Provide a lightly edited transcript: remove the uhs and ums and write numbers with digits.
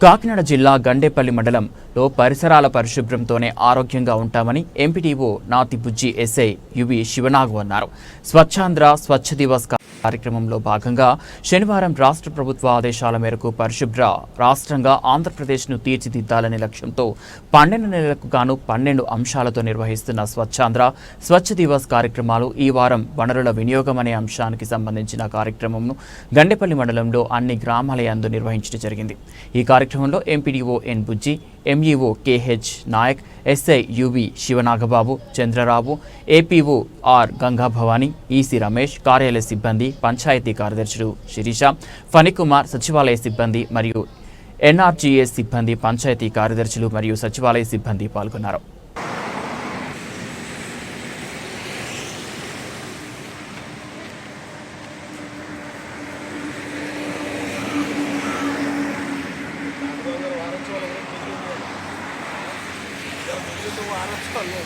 కాకినాడ జిల్లా గండేపల్లి మండలంలో పరిసరాల పరిశుభ్రంతోనే ఆరోగ్యంగా ఉంటామని ఎంపీడీఓ నాతిబుజ్జి ఎస్ఐ యువి శివనాగు అన్నారు. స్వచ్ఛాంధ్ర స్వచ్ఛ దివస్ కార్యక్రమంలో భాగంగా శనివారం రాష్ట్ర ప్రభుత్వ ఆదేశాల మేరకు పరిశుభ్ర రాష్ట్రంగా ఆంధ్రప్రదేశ్ను తీర్చిదిద్దాలనే లక్ష్యంతో 12 నెలలకు గాను 12 అంశాలతో నిర్వహిస్తున్న స్వచ్ఛాంధ్ర స్వచ్ఛ దివస్ కార్యక్రమాలు ఈ వారం వనరుల వినియోగం అనే అంశానికి సంబంధించిన కార్యక్రమంను గండేపల్లి మండలంలో అన్ని గ్రామాల యందు నిర్వహించడం జరిగింది. ఈ కార్యక్రమంలో MPDO N Bujji, MEO KH Nayak, SI UV Sivanagababu, Chandrarao, APO R Gangabhavani, EC Ramesh, కార్యాలయ సిబ్బంది, పంచాయతీ కార్యదర్శులు శిరీష, ఫణికుమార్, సచివాలయ సిబ్బంది మరియు ఎన్ఆర్జీఎస్ సిబ్బంది, పంచాయతీ కార్యదర్శులు మరియు సచివాలయ సిబ్బంది పాల్గొన్నారు. वारस चालू